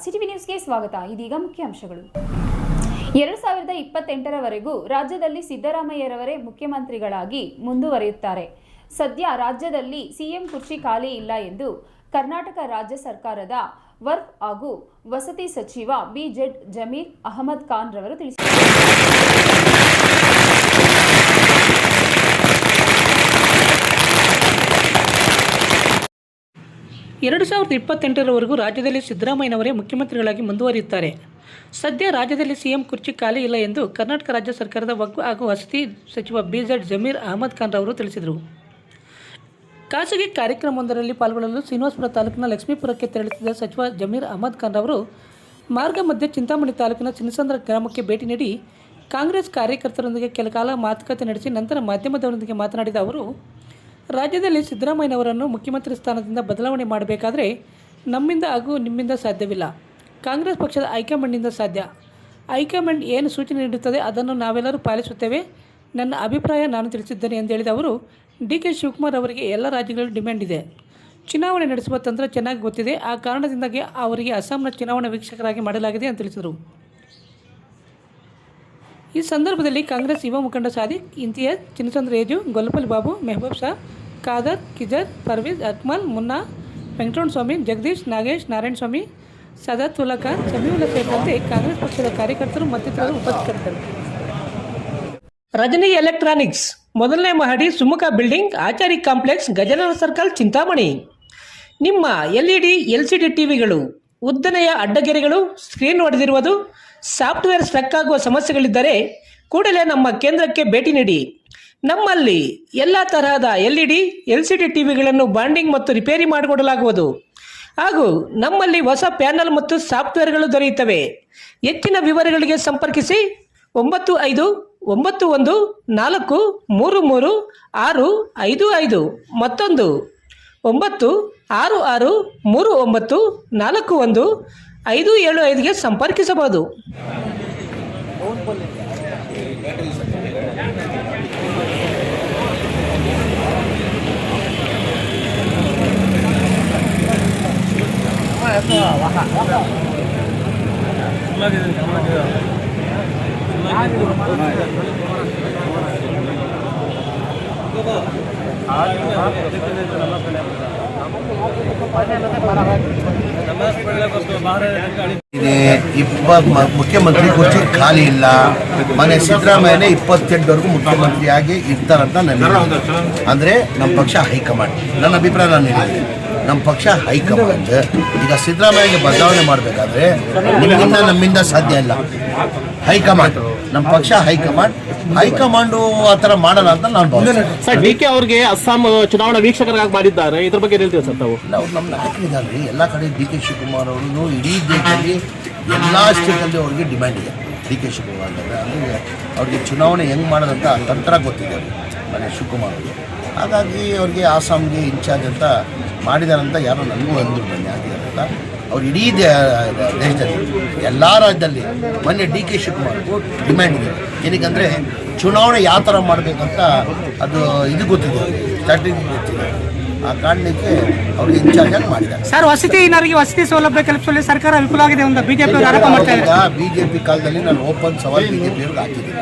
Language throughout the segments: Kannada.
ಸಿಟಿವಿ ನ್ಯೂಸ್ಗೆ ಸ್ವಾಗತ. ಇದೀಗ ಮುಖ್ಯಾಂಶಗಳು. 2028ರವರೆಗೂ ರಾಜ್ಯದಲ್ಲಿ ಸಿದ್ದರಾಮಯ್ಯರವರೇ ಮುಖ್ಯಮಂತ್ರಿಗಳಾಗಿ ಮುಂದುವರಿಯುತ್ತಾರೆ. ಸದ್ಯ ರಾಜ್ಯದಲ್ಲಿ ಸಿಎಂ ಕುರ್ಚಿ ಖಾಲಿ ಇಲ್ಲ ಎಂದು ಕರ್ನಾಟಕ ರಾಜ್ಯ ಸರ್ಕಾರದ ವರ್ಕ್ ಹಾಗೂ ವಸತಿ ಸಚಿವ ಬಿಜೆಡ್ ಜಮೀರ್ ಅಹಮದ್ ಖಾನ್ ರವರು ತಿಳಿಸಿದ್ದಾರೆ. 2028ರವರೆಗೂ ರಾಜ್ಯದಲ್ಲಿ ಸಿದ್ದರಾಮಯ್ಯನವರೇ ಮುಖ್ಯಮಂತ್ರಿಗಳಾಗಿ ಮುಂದುವರಿಯುತ್ತಾರೆ. ಸದ್ಯ ರಾಜ್ಯದಲ್ಲಿ ಸಿಎಂ ಕುರ್ಚಿ ಖಾಲಿ ಇಲ್ಲ ಎಂದು ಕರ್ನಾಟಕ ರಾಜ್ಯ ಸರ್ಕಾರದ ವಕ್ಫ್ ಹಾಗೂ ವಸತಿ ಸಚಿವ ಬಿಜೆಡ್ ಜಮೀರ್ ಅಹಮದ್ ಖಾನ್ ರವರು ತಿಳಿಸಿದರು. ಖಾಸಗಿ ಕಾರ್ಯಕ್ರಮವೊಂದರಲ್ಲಿ ಪಾಲ್ಗೊಳ್ಳಲು ಶ್ರೀನಿವಾಸಪುರ ತಾಲೂಕಿನ ಲಕ್ಷ್ಮೀಪುರಕ್ಕೆ ತೆರಳುತ್ತಿದ್ದ ಸಚಿವ ಜಮೀರ್ ಅಹಮದ್ ಖಾನ್ ರವರು ಮಾರ್ಗ ಮಧ್ಯೆ ಚಿಂತಾಮಣಿ ತಾಲೂಕಿನ ಚಿನ್ನಸಂದ್ರ ಗ್ರಾಮಕ್ಕೆ ಭೇಟಿ ನೀಡಿ ಕಾಂಗ್ರೆಸ್ ಕಾರ್ಯಕರ್ತರೊಂದಿಗೆ ಕೆಲಕಾಲ ಮಾತುಕತೆ ನಡೆಸಿ ನಂತರ ಮಾಧ್ಯಮದವರೊಂದಿಗೆ ಮಾತನಾಡಿದ ಅವರು, ರಾಜ್ಯದಲ್ಲಿ ಸಿದ್ದರಾಮಯ್ಯನವರನ್ನು ಮುಖ್ಯಮಂತ್ರಿ ಸ್ಥಾನದಿಂದ ಬದಲಾವಣೆ ಮಾಡಬೇಕಾದರೆ ನಮ್ಮಿಂದ ಹಾಗೂ ನಿಮ್ಮಿಂದ ಸಾಧ್ಯವಿಲ್ಲ. ಕಾಂಗ್ರೆಸ್ ಪಕ್ಷದ ಹೈಕಮಾಂಡ್ನಿಂದ ಸಾಧ್ಯ. ಹೈಕಮಾಂಡ್ ಏನು ಸೂಚನೆ ನೀಡುತ್ತದೆ ಅದನ್ನು ನಾವೆಲ್ಲರೂ ಪಾಲಿಸುತ್ತೇವೆ. ನನ್ನ ಅಭಿಪ್ರಾಯ ನಾನು ತಿಳಿಸಿದ್ದೇನೆ ಎಂದು ಹೇಳಿದ ಅವರು, ಡಿ.ಕೆ. ಶಿವಕುಮಾರ್ ಅವರಿಗೆ ಎಲ್ಲ ರಾಜ್ಯಗಳಲ್ಲಿ ಡಿಮ್ಯಾಂಡ್ ಇದೆ. ಚುನಾವಣೆ ನಡೆಸುವ ತಂತ್ರ ಚೆನ್ನಾಗಿ ಗೊತ್ತಿದೆ. ಆ ಕಾರಣದಿಂದಾಗಿ ಅವರಿಗೆ ಅಸ್ಸಾಂನ ಚುನಾವಣಾ ವೀಕ್ಷಕರಾಗಿ ಮಾಡಲಾಗಿದೆ ಎಂದು ತಿಳಿಸಿದರು. ಈ ಸಂದರ್ಭದಲ್ಲಿ ಕಾಂಗ್ರೆಸ್ ಯುವ ಮುಖಂಡ ಸಾದಿಕ್, ಇಂತಿಯಾಜ್, ಚಿನ್ನಸಂದ್ರ ಏಜು, ಗೊಲ್ಲಪಲ್ಲಿ ಬಾಬು, ಮೆಹಬೂಬ್ ಶಾ, ಖಾದರ್, ಕಿಜರ್, ಪರ್ವೇಜ್, ಅಕ್ಮಲ್, ಮುನ್ನಾ, ವೆಂಕಟರಮಣಸ್ವಾಮಿ, ಜಗದೀಶ್, ನಾಗೇಶ್, ನಾರಾಯಣಸ್ವಾಮಿ, ಸದಾತುಲ್ಲಾ ಖಾನ್, ಸಮೀವುಲ್ಲಾ ಸೇರಿದಂತೆ ಕಾಂಗ್ರೆಸ್ ಪಕ್ಷದ ಕಾರ್ಯಕರ್ತರು ಮತ್ತಿತರರು ಉಪಸ್ಥಿತರಿದ್ದರು. ರಜನಿ ಎಲೆಕ್ಟ್ರಾನಿಕ್ಸ್, ಮೊದಲನೇ ಮಹಡಿ, Sumukha building, Achari complex, Gajanana circle, Chintamani. ನಿಮ್ಮ LED, LCD ಟಿವಿಗಳು ಉದ್ದನೆಯ ಅಡ್ಡಗೆರೆಗಳು, ಸ್ಕ್ರೀನ್ ಒಡೆದಿರುವುದು, ಸಾಫ್ಟ್ವೇರ್ ಸ್ಟ್ರಕ್ ಆಗುವ ಸಮಸ್ಯೆಗಳಿದ್ದರೆ ಕೂಡಲೇ ನಮ್ಮ ಕೇಂದ್ರಕ್ಕೆ ಭೇಟಿ ನೀಡಿ. ನಮ್ಮಲ್ಲಿ ಎಲ್ಲ ತರಹದ LED, LCD ಟಿವಿಗಳನ್ನು ಬಾಂಡಿಂಗ್ ಮತ್ತು ರಿಪೇರಿ ಮಾಡಿಕೊಡಲಾಗುವುದು ಹಾಗೂ ನಮ್ಮಲ್ಲಿ ಹೊಸ ಪ್ಯಾನಲ್ ಮತ್ತು ಸಾಫ್ಟ್ವೇರ್ಗಳು ದೊರೆಯುತ್ತವೆ. ಹೆಚ್ಚಿನ ವಿವರಗಳಿಗೆ ಸಂಪರ್ಕಿಸಿ 9514333655 ಮತ್ತೊಂದು 9663941575ಗೆ ಸಂಪರ್ಕಿಸಬಹುದು. ಮುಖ್ಯಮಂತ್ರಿ ಕುರ್ಚಿ ಖಾಲಿ ಇಲ್ಲ. ಮನೆ ಸಿದ್ದರಾಮಯ್ಯನೇ 28ವರೆಗೂ ಮುಖ್ಯಮಂತ್ರಿಯಾಗಿ ಇರ್ತಾರಂತ ಅಂದರೆ ನಮ್ಮ ಪಕ್ಷ ಹೈಕಮಾಂಡ್. ನನ್ನ ಅಭಿಪ್ರಾಯ ನಾನು ಹೇಳಿದ್ದೀನಿ, ನಮ್ಮ ಪಕ್ಷ ಹೈಕಮಾಂಡ್. ಈಗ ಸಿದ್ದರಾಮಯ್ಯಗೆ ಬದಲಾವಣೆ ಮಾಡಬೇಕಾದ್ರೆ ನಿಮ್ಮಿಂದ ನಮ್ಮಿಂದ ಸಾಧ್ಯ ಇಲ್ಲ. ಹೈಕಮಾಂಡ್, ನಮ್ಮ ಪಕ್ಷ ಹೈಕಮಾಂಡು ಆ ಥರ ಮಾಡಲ್ಲ ಅಂತ ನಾನು ಭಾವಿಸ್ತೇನೆ. ಸರ್, ಡಿ.ಕೆ. ಅವ್ರಿಗೆ ಅಸ್ಸಾಂ ಚುನಾವಣಾ ವೀಕ್ಷಕರಾಗಿ ಮಾಡಿದ್ದಾರೆ, ಇದ್ರ ಬಗ್ಗೆ ಹೇಳ್ತೀವಿ ಸರ್ ತಾವು? ಇಲ್ಲ, ಅವ್ರು ನಮ್ಮ ನಾಯಕರಿದ್ದಾರೆ. ಎಲ್ಲ ಕಡೆ ಡಿ.ಕೆ. ಶಿವಕುಮಾರ್ ಅವರು ಇಡೀ ದೇಶದಲ್ಲಿ ಎಲ್ಲ ಸ್ಟೇಟಲ್ಲಿ ಅವ್ರಿಗೆ ಡಿಮ್ಯಾಂಡ್ ಇದೆ. ಡಿ.ಕೆ. ಶಿವಕುಮಾರ್ ಅಂದರೆ ಅಂದರೆ ಅವ್ರಿಗೆ ಚುನಾವಣೆ ಹೆಂಗೆ ಮಾಡೋದಂತ ತಂತ್ರ ಗೊತ್ತಿದೆ ಮನೆ ಶಿವಕುಮಾರ್ ಅವರು. ಹಾಗಾಗಿ ಅವ್ರಿಗೆ ಆಸಾಮ್ಗೆ ಇನ್ಚಾರ್ಜ್ ಅಂತ ಮಾಡಿದಾರಂತ ಯಾರೋ ನನಗೂ ಅಂದರು ಬನ್ನಿ ಆಗಿದ್ದಾರೆ ಅಂತ. ಅವ್ರು ಇಡೀ ದೇಶದಲ್ಲಿ ಎಲ್ಲ ರಾಜ್ಯದಲ್ಲಿ ಮೊನ್ನೆ ಡಿ.ಕೆ. ಶಿವಕುಮಾರ್ಗೂ ಡಿಮ್ಯಾಂಡ್ ಇದೆ. ಏನಕ್ಕಂದರೆ ಚುನಾವಣೆ ಯಾವ ಥರ ಮಾಡಬೇಕಂತ ಅದು ಇದು ಗೊತ್ತಿದೆ, ಸ್ಟ್ರಾಟಜಿ ಗೊತ್ತಿದೆ. ಆ ಕಾರಣಕ್ಕೆ ಅವ್ರಿಗೆ ಇನ್ಚಾರ್ಜ್ ಆಗಿ ಮಾಡಿದ್ದಾರೆ. ಸರ್, ವಸತಿ ಸೌಲಭ್ಯ ಕಲ್ಪಿಸುವಲ್ಲಿ ಸರ್ಕಾರ ವಿಫಲವಾಗಿದೆ ಅಂತ ಬಿಜೆಪಿ ಆರೋಪ ಮಾಡ್ತಾ ಇದೆ. ಬಿಜೆಪಿ ಕಾಲದಲ್ಲಿ ನಾನು ಓಪನ್ ಸವಾಲ್ ಬಿಜೆಪಿಯವ್ರಿಗೆ ಹಾಕಿದ್ದೀನಿ.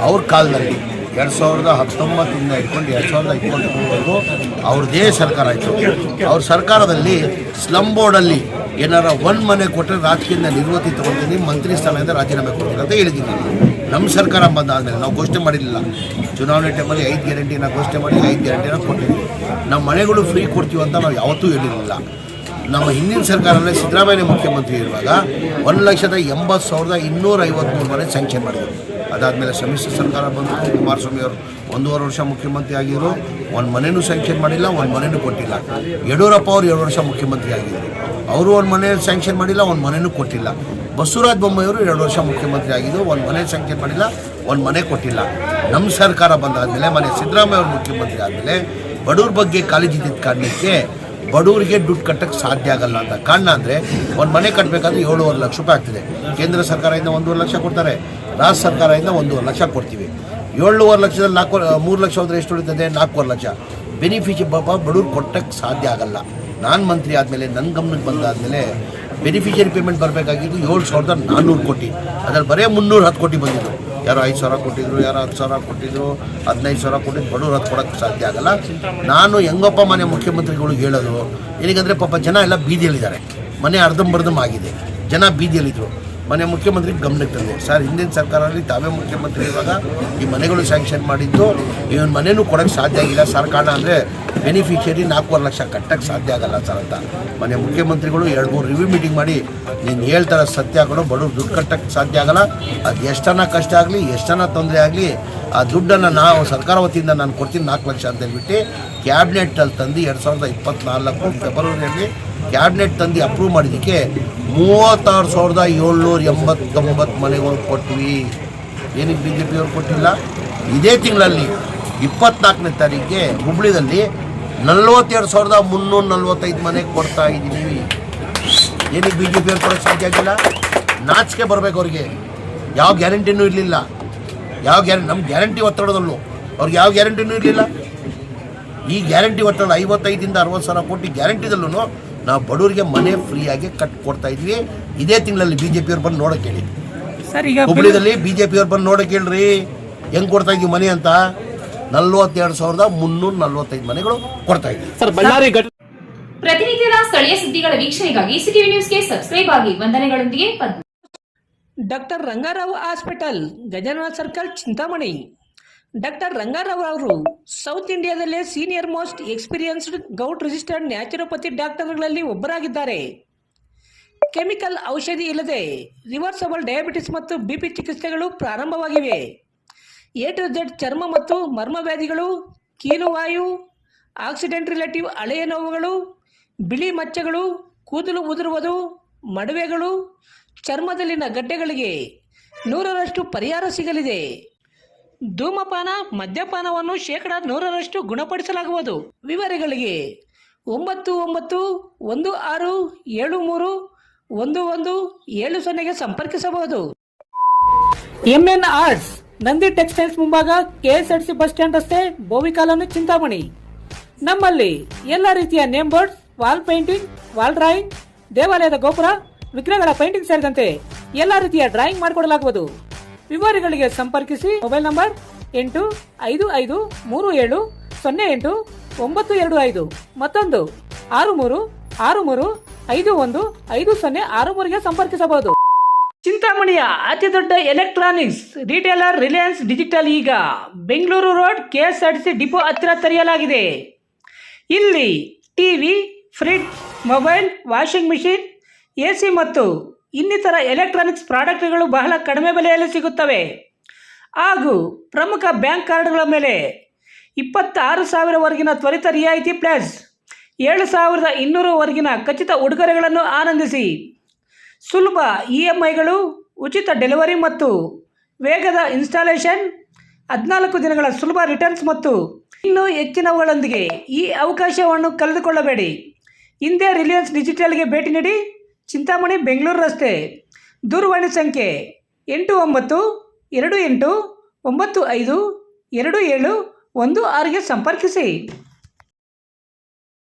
ಅವ್ರ ಕಾಲದಲ್ಲಿ 2019 ಹಿಡ್ಕೊಂಡು 2024 ಅವ್ರದ್ದೇ ಸರ್ಕಾರ ಆಯಿತು. ಅವ್ರ ಸರ್ಕಾರದಲ್ಲಿ ಸ್ಲಮ್ ಬೋರ್ಡಲ್ಲಿ ಏನಾರ ಒಂದು ಮನೆ ಕೊಟ್ಟರೆ ರಾಜಕೀಯದಿಂದ ನಿರ್ವೃತ್ತಿ ತೊಗೊಳ್ತೀನಿ, ಮಂತ್ರಿ ಸ್ಥಾನದಿಂದ ರಾಜೀನಾಮೆ ಕೊಡ್ತೀನಿ ಅಂತ ಹೇಳಿದ್ದೀನಿ. ನಮ್ಮ ಸರ್ಕಾರ ಬಂದಾದಮೇಲೆ ನಾವು ಘೋಷಣೆ ಮಾಡಿರಲಿಲ್ಲ. ಚುನಾವಣೆ ಟೈಮಲ್ಲಿ 5 ಗ್ಯಾರಂಟಿನ ಘೋಷಣೆ ಮಾಡಿ 5 ಗ್ಯಾರಂಟಿನ ಕೊಟ್ಟಿದ್ದೀವಿ. ನಮ್ಮ ಮನೆಗಳು ಫ್ರೀ ಕೊಡ್ತೀವಿ ಅಂತ ನಾವು ಯಾವತ್ತೂ ಹೇಳಿರಲಿಲ್ಲ. ನಮ್ಮ ಹಿಂದಿನ ಸರ್ಕಾರದಲ್ಲಿ ಸಿದ್ದರಾಮಯ್ಯ ಮುಖ್ಯಮಂತ್ರಿ ಇರುವಾಗ 1,80,253 ಮನೆ ಸ್ಯಾಂಕ್ಷನ್ ಮಾಡಿದರು. ಅದಾದಮೇಲೆ ಸಮ್ಮಿಶ್ರ ಸರ್ಕಾರ ಬಂದು ಕುಮಾರಸ್ವಾಮಿ ಅವರು 1.5 ವರ್ಷ ಮುಖ್ಯಮಂತ್ರಿ ಆಗಿದ್ದರು, ಒಂದು ಮನೆಯೂ ಸ್ಯಾಂಕ್ಷನ್ ಮಾಡಿಲ್ಲ, ಒಂದು ಮನೆಯೂ ಕೊಟ್ಟಿಲ್ಲ. ಯಡಿಯೂರಪ್ಪ ಅವರು 2 ವರ್ಷ ಮುಖ್ಯಮಂತ್ರಿ ಆಗಿದ್ದರು, ಅವರು ಒಂದು ಮನೆ ಸ್ಯಾಂಕ್ಷನ್ ಮಾಡಿಲ್ಲ, ಒಂದು ಮನೆಯೂ ಕೊಟ್ಟಿಲ್ಲ. ಬಸವರಾಜ ಬೊಮ್ಮಾಯಿಯವರು 2 ವರ್ಷ ಮುಖ್ಯಮಂತ್ರಿ ಆಗಿದ್ದು, ಒಂದು ಮನೆ ಸ್ಯಾಂಕ್ಷನ್ ಮಾಡಿಲ್ಲ, ಒಂದು ಮನೆ ಕೊಟ್ಟಿಲ್ಲ. ನಮ್ಮ ಸರ್ಕಾರ ಬಂದಾದಮೇಲೆ ಮನೆ ಸಿದ್ದರಾಮಯ್ಯ ಅವರು ಮುಖ್ಯಮಂತ್ರಿ ಆದಮೇಲೆ ಬಡವ್ರ ಬಗ್ಗೆ ಕಾಳಜಿ ಇದ್ದಿದ್ದ ಕಾರಣಕ್ಕೆ ಬಡವರಿಗೆ ದುಡ್ಡು ಕಟ್ಟಕ್ಕೆ ಸಾಧ್ಯ ಆಗಲ್ಲ ಅಂತ ಕಾರಣ ಅಂದರೆ ಒಂದು ಮನೆ ಕಟ್ಟಬೇಕಾದ್ರೆ 7.5 ಲಕ್ಷ ರೂಪಾಯಿ ಆಗ್ತಿದೆ. ಕೇಂದ್ರ ಸರ್ಕಾರದಿಂದ 1.5 ಲಕ್ಷ ಕೊಡ್ತಾರೆ, ರಾಜ್ಯ ಸರ್ಕಾರದಿಂದ 1.5 ಲಕ್ಷ ಕೊಡ್ತೀವಿ. 7.5 ಲಕ್ಷದಲ್ಲಿ 3 ಲಕ್ಷ ಹೋದರೆ ಎಷ್ಟು ಉಳಿತದೆ? 4.5 ಲಕ್ಷ. ಬೆನಿಫಿಷಿ ಬಡವ್ರು ಕೊಟ್ಟಕ್ಕೆ ಸಾಧ್ಯ ಆಗಲ್ಲ. ನಾನು ಮಂತ್ರಿ ಆದಮೇಲೆ ನನ್ನ ಗಮನಕ್ಕೆ ಬಂದಾದಮೇಲೆ ಬೆನಿಫಿಷಿಯರಿ ಪೇಮೆಂಟ್ ಬರಬೇಕಾಗಿದ್ದು 7,400 ಕೋಟಿ, ಅದರಲ್ಲಿ ಬರೀ 310 ಕೋಟಿ ಬಂದಿದ್ದು. ಯಾರೋ 5,000 ಕೊಟ್ಟಿದ್ರು, ಯಾರೋ 10,000 ಕೊಟ್ಟಿದ್ರು, 15,000 ಕೊಟ್ಟಿದ್ದು. ಬಡವ್ರು ಅದು ಕೊಡೋಕ್ಕೆ ಸಾಧ್ಯ ಆಗಲ್ಲ. ನಾನು ಹೆಂಗಪ್ಪ ಮನೆ ಮುಖ್ಯಮಂತ್ರಿಗಳಿಗೆ ಹೇಳೋದು, ಏನಕ್ಕಂದರೆ ಪಾಪ ಜನ ಎಲ್ಲ ಬೀದಿಯಲ್ಲಿದ್ದಾರೆ, ಮನೆ ಅರ್ಧಂಬರ್ಧಂ ಆಗಿದೆ, ಜನ ಬೀದಿಯಲ್ಲಿದ್ದರು. ಮನೆ ಮುಖ್ಯಮಂತ್ರಿ ಗಮನಕ್ಕೆ ತಂದೆ, ಸರ್ ಹಿಂದಿನ ಸರ್ಕಾರದಲ್ಲಿ ತಾವೇ ಮುಖ್ಯಮಂತ್ರಿ ಇರುವಾಗ ಈ ಮನೆಗಳು ಸ್ಯಾಂಕ್ಷನ್ ಮಾಡಿದ್ದು, ಇವನ್ ಮನೆಯೂ ಕೊಡೋಕ್ಕೆ ಸಾಧ್ಯ ಆಗಿಲ್ಲ ಸರ್. ಕಾರಣ ಅಂದರೆ ಬೆನಿಫಿಷಿಯರಿ 4.5 ಲಕ್ಷ ಕಟ್ಟಕ್ಕೆ ಸಾಧ್ಯ ಆಗಲ್ಲ ಸರ್ ಅಂತ ಮನೆ ಮುಖ್ಯಮಂತ್ರಿಗಳು 2-3 ರಿವ್ಯೂ ಮೀಟಿಂಗ್ ಮಾಡಿ ನೀನು ಹೇಳ್ತಾರ ಸತ್ಯ ಕೊಡು, ಬಡವ್ರು ದುಡ್ಡು ಕಟ್ಟಕ್ಕೆ ಸಾಧ್ಯ ಆಗಲ್ಲ, ಅದು ಎಷ್ಟನ್ನ ಕಷ್ಟ ಆಗಲಿ ಎಷ್ಟನ್ನ ತೊಂದರೆ ಆಗಲಿ ಆ ದುಡ್ಡನ್ನು ನಾವು ಸರ್ಕಾರ ವತಿಯಿಂದ ನಾನು ಕೊಡ್ತೀನಿ 4 ಲಕ್ಷ ಅಂತ ಹೇಳ್ಬಿಟ್ಟು ಕ್ಯಾಬಿನೆಟಲ್ಲಿ ತಂದು 2024 ಫೆಬ್ರವರಿಯಲ್ಲಿ ಕ್ಯಾಬಿನೆಟ್ ತಂದು ಅಪ್ರೂವ್ ಮಾಡಿದ್ದಕ್ಕೆ 36,789 ಮನೆಗಳು ಕೊಟ್ವಿ. ಏನಕ್ಕೆ ಬಿ ಜೆ ಪಿಯವ್ರು ಕೊಟ್ಟಿಲ್ಲ? ಇದೇ ತಿಂಗಳಲ್ಲಿ 24ನೇ ತಾರೀಕಿಗೆ ಹುಬ್ಳಿದಲ್ಲಿ 42,345 ಮನೆ ಕೊಡ್ತಾ ಇದ್ದೀವಿ. ಏನಕ್ಕೆ ಬಿ ಜೆ ಪಿಯವ್ರು ಕೊಡೋಕ್ಕೆ ಸಾಧ್ಯ ಆಗಿಲ್ಲ? ನಾಚಿಕೆ ಬರಬೇಕು ಅವ್ರಿಗೆ. ಯಾವ ಗ್ಯಾರಂಟಿನೂ ಇರಲಿಲ್ಲ. ಯಾವ ನಮ್ಮ ಗ್ಯಾರಂಟಿ ಒತ್ತಡದಲ್ಲೂ ಅವ್ರಿಗೆ ಯಾವ ಗ್ಯಾರಂಟಿನೂ ಇರಲಿಲ್ಲ. ಈ ಗ್ಯಾರಂಟಿ ಒತ್ತಡ 55ರಿಂದ 60,000 ಕೋಟಿ ಗ್ಯಾರಂಟಿದಲ್ಲೂ ನಾವು ಬಡವರಿಗೆ ಮನೆ ಫ್ರೀಯಾಗಿ ಕೊಡ್ತಾ ಇದ್ವಿ. ಇದೇ ತಿಂಗಳಲ್ಲಿ ಬಿ ಜೆ ಪಿಯವ್ರು ಬಂದು ನೋಡೋಕೆ ಹೇಳಿ ಸರ್. ಈಗ ಹುಬ್ಳಿದಲ್ಲಿ ಬಿ ಜೆ ಪಿಯವ್ರು ಬಂದು ನೋಡೋಕೆ ಹೇಳ್ರಿ ಹೆಂಗೆ ಕೊಡ್ತಾ ಇದ್ವಿ ಮನೆ ಅಂತ. 42,345 ಮನೆಗಳು ಕೊಡ್ತಾ ಇದ್ವಿ ಸರ್. ಬಳ್ಳಾರಿ ಪ್ರತಿನಿತ್ಯದ ಸ್ಥಳೀಯ ಸುದ್ದಿಗಳ ವೀಕ್ಷಣೆಗಾಗಿ ಸಿಟಿವಿ ನ್ಯೂಸ್ಗೆ ಸಬ್ಸ್ಕ್ರೈಬ್ ಆಗಿ. ವಂದನೆಗಳೊಂದಿಗೆ Padma. Doctor Rangarao hospital, Gajanana circle, Chintamani. Doctor Rangarao ಅವರು ಸೌತ್ ಇಂಡಿಯಾದಲ್ಲೇ senior most experienced government registered naturopathy ಡಾಕ್ಟರ್ಗಳಲ್ಲಿ ಒಬ್ಬರಾಗಿದ್ದಾರೆ. ಕೆಮಿಕಲ್ ಔಷಧಿ ಇಲ್ಲದೆ ರಿವರ್ಸಬಲ್ ಡಯಾಬಿಟಿಸ್ ಮತ್ತು ಬಿಪಿ ಚಿಕಿತ್ಸೆಗಳು ಪ್ರಾರಂಭವಾಗಿವೆ. A to Z ಚರ್ಮ ಮತ್ತು ಮರ್ಮವ್ಯಾಧಿಗಳು, ಕೀಲುವಾಯು, ಆಕ್ಸಿಡೆಂಟ್ ರಿಲೇಟಿವ್ ಹಳೆಯ ನೋವುಗಳು, ಬಿಳಿ ಮಚ್ಚಗಳು, ಕೂದಲು ಉದುರುವುದು, ಮಡುವೆಗಳು, ಚರ್ಮದಲ್ಲಿನ ಗಡ್ಡೆಗಳಿಗೆ 100% ಪರಿಹಾರ ಸಿಗಲಿದೆ. ಧೂಮಪಾನ ಮದ್ಯಪಾನವನ್ನು 100% ಗುಣಪಡಿಸಲಾಗುವುದು. ವಿವರಗಳಿಗೆ 9916731170 ಸಂಪರ್ಕಿಸಬಹುದು. MN ಆರ್ಟ್ಸ್, ನಂದಿ ಟೆಕ್ಸ್ಟೈಲ್ಸ್ ಮುಂಭಾಗ, KSRTC ಬಸ್ ಸ್ಟ್ಯಾಂಡ್ ರಸ್ತೆ, ಬೋವಿ ಕಾಲೋನಿ, ಚಿಂತಾಮಣಿ. ನಮ್ಮಲ್ಲಿ ಎಲ್ಲ ರೀತಿಯ name boards, wall painting, wall drawing, ದೇವಾಲಯದ ಗೋಪುರ, ವಿಗ್ರಹಗಳ ಪೇಂಟಿಂಗ್ ಸೇರಿದಂತೆ ಎಲ್ಲ ರೀತಿಯ ಡ್ರಾಯಿಂಗ್ ಮಾಡಿಕೊಡಲಾಗುವುದು. ವಿವರಗಳಿಗೆ ಸಂಪರ್ಕಿಸಿ. ಮೊಬೈಲ್ ನಂಬರ್ 8537080925, ಮತ್ತೊಂದು 6363515063ಗೆ ಸಂಪರ್ಕಿಸಬಹುದು. ಚಿಂತಾಮಣಿಯ ಅತಿ ದೊಡ್ಡ ಎಲೆಕ್ಟ್ರಾನಿಕ್ಸ್ ರಿಟೇಲರ್ ರಿಲಯನ್ಸ್ ಡಿಜಿಟಲ್ ಈಗ ಬೆಂಗಳೂರು ರೋಡ್ KSRTC ಡಿಪೋ ಹತ್ತಿರ ತೆರೆಯಲಾಗಿದೆ. ಇಲ್ಲಿ TV, fridge, mobile, washing machine, AC ಮತ್ತು ಇನ್ನಿತರ ಎಲೆಕ್ಟ್ರಾನಿಕ್ಸ್ ಪ್ರಾಡಕ್ಟ್ಗಳು ಬಹಳ ಕಡಿಮೆ ಬೆಲೆಯಲ್ಲಿ ಸಿಗುತ್ತವೆ. ಹಾಗೂ ಪ್ರಮುಖ ಬ್ಯಾಂಕ್ ಕಾರ್ಡ್ಗಳ ಮೇಲೆ 26,000ವರೆಗಿನ ತ್ವರಿತ ರಿಯಾಯಿತಿ ಪ್ಲಸ್ 7,200ವರೆಗಿನ ಖಚಿತ ಉಡುಗೊರೆಗಳನ್ನು ಆನಂದಿಸಿ. ಸುಲಭ EMIಗಳು, ಉಚಿತ ಡೆಲಿವರಿ ಮತ್ತು ವೇಗದ ಇನ್ಸ್ಟಾಲೇಷನ್, 14 ದಿನಗಳ ಸುಲಭ ರಿಟರ್ನ್ಸ್ ಮತ್ತು ಇನ್ನೂ ಹೆಚ್ಚಿನವುಗಳೊಂದಿಗೆ ಈ ಅವಕಾಶವನ್ನು ಕಳೆದುಕೊಳ್ಳಬೇಡಿ. ಹಿಂದೆ ರಿಲಯನ್ಸ್ ಡಿಜಿಟಲ್ಗೆ ಭೇಟಿ ನೀಡಿ. ಚಿಂತಾಮಣಿ, ಬೆಂಗಳೂರು ರಸ್ತೆ. ದೂರವಾಣಿ ಸಂಖ್ಯೆ 8928952716ಗೆ ಸಂಪರ್ಕಿಸಿ.